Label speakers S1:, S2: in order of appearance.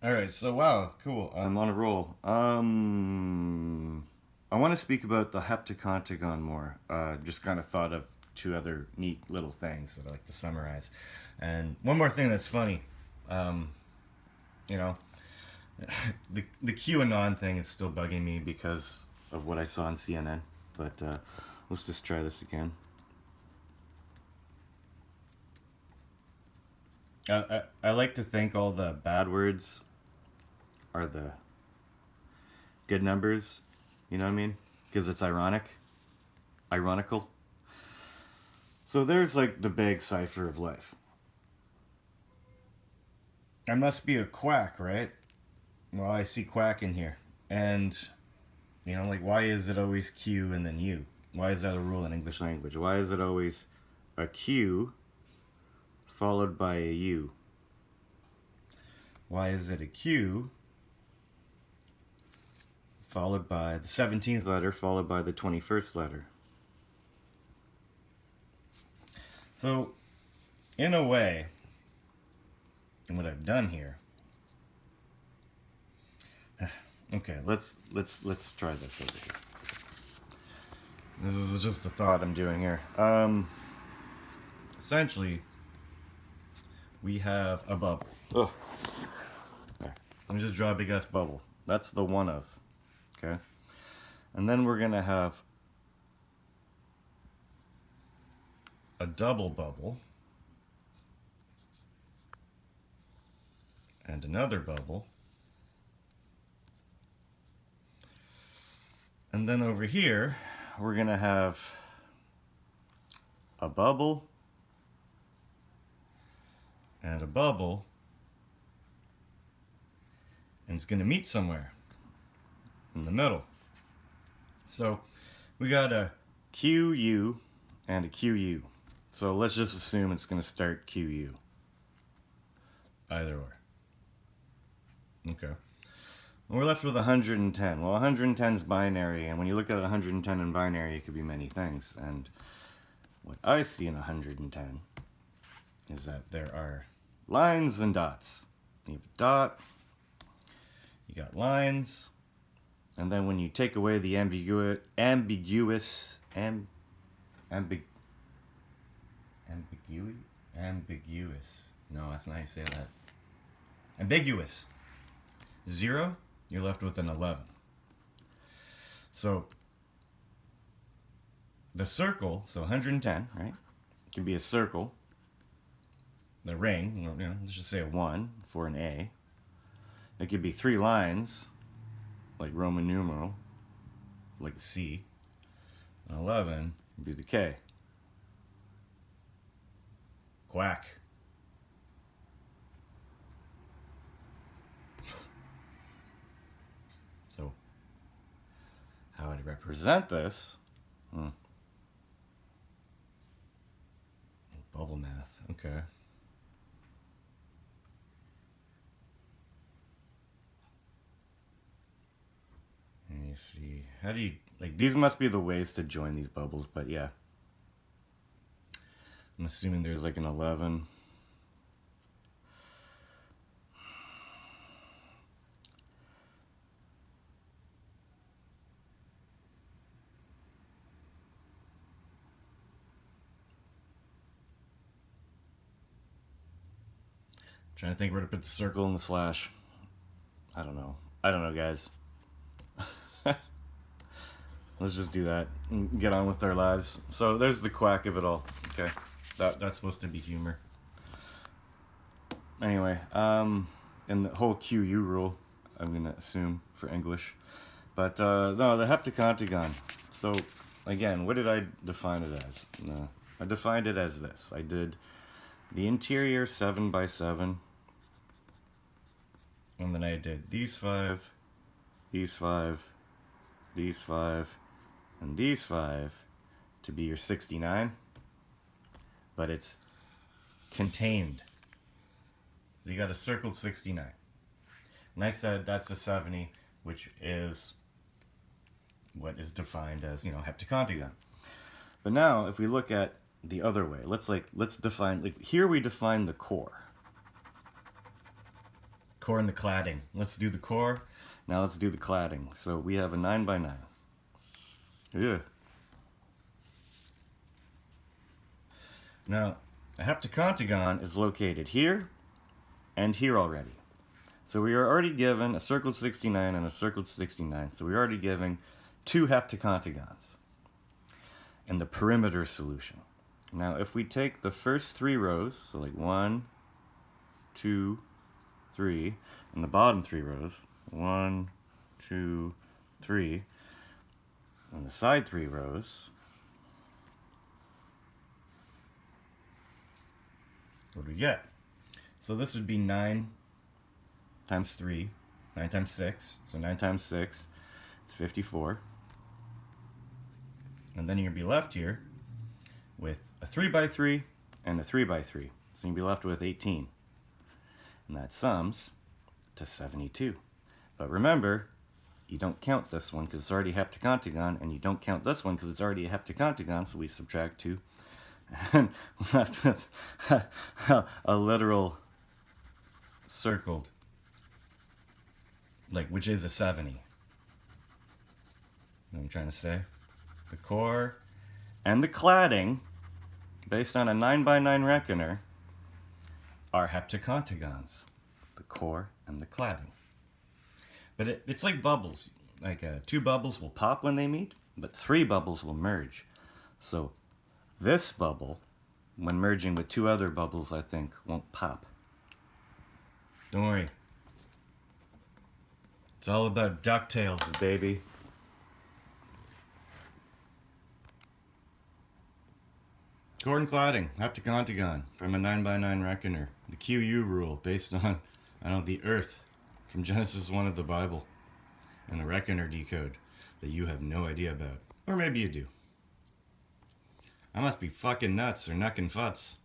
S1: All right, so wow, cool. I'm on a roll. I want to speak about the Heptacontagon more. Just kind of thought of two other neat little things that I like to summarize. And one more thing that's funny. Um, you know, the QAnon thing is still bugging me because of what I saw on CNN. But let's just try this again. I like to think all the bad words are the good numbers. You know what I mean? Because it's ironical. So there's like the big cipher of life. I must be a quack, right? Well, I see quack in here. And, like, why is it always Q and then U? Why is that a rule in English language? Why is it always a Q followed by a U? Why is it a Q followed by the 17th letter followed by the 21st letter? So, in a way, and what I've done here. Okay, let's try this over here. This is just a thought I'm doing here. Essentially, we have a bubble. Oh, there. Let me just draw a big ass bubble. That's the one of. Okay, and then we're gonna have a double bubble and another bubble. And then over here, we're gonna have a bubble and a bubble, and it's gonna meet somewhere in the middle. So we got a QU and a QU. So let's just assume it's gonna start QU. Either or. Okay. We're left with 110. Well, 110 is binary, and when you look at 110 in binary, it could be many things. And what I see in 110 is that there are lines and dots. You have a dot, you got lines, and then when you take away the ambiguous, no, that's not how you say that. Ambiguous. 0, you're left with an 11. So the circle, so 110, right? It can be a circle. The ring, let's just say a 1 for an A. It could be 3 lines, like Roman numeral, like a C. An 11 would be the K. Quack. So, how I'd represent this? Bubble math, okay. Let me see. How do you, these must be the ways to join these bubbles, but yeah. I'm assuming there's like an 11. Trying to think where to put the circle and the slash. I don't know, guys. Let's just do that and get on with our lives. So there's the quack of it all. Okay, that's supposed to be humor. Anyway, and the whole QU rule, I'm gonna assume for English, but no, the Heptacontagon. So again, what did I define it as? No, I defined it as this. I did the interior 7 by 7. And then I did these 5, these 5, these 5, and these 5 to be your 69. But it's contained. So you got a circled 69. And I said that's a 70, which is what is defined as, Heptacontagon. But now, if we look at the other way, let's define, here we define the core. core and the cladding. Let's do the core. Now let's do the cladding. So we have a 9x9. Yeah. Now, a heptacontagon is located here and here already. So we are already given a circled 69 and a circled 69. So we're already giving 2 heptacontagons in the perimeter solution. Now if we take the first 3 rows, so like 1, 2, 3, and the bottom 3 rows, 1, 2, 3, and the side 3 rows, what do we get? So this would be 9 times 3, 9 times 6, so 9 times 6 is 54. And then you'll be left here with a 3x3 and a 3x3. So you'll be left with 18. And that sums to 72. But remember, you don't count this one because it's already a heptacontagon, and you don't count this one because it's already a heptacontagon, so we subtract 2. And we're left with a literal circled, like, which is a 70. You know what I'm trying to say? The core and the cladding, based on a 9x9 reckoner, are heptacontagons. The core and the cladding. But it's like bubbles. Like 2 bubbles will pop when they meet, but 3 bubbles will merge. So this bubble, when merging with 2 other bubbles, I think, won't pop. Don't worry. It's all about DuckTales, baby. Core and cladding, heptacontagon, from a 9x9 reckoner. The QU rule, based on, the earth from Genesis 1 of the Bible. And the reckoner decode that you have no idea about. Or maybe you do. I must be fucking nuts or knuckin' futs.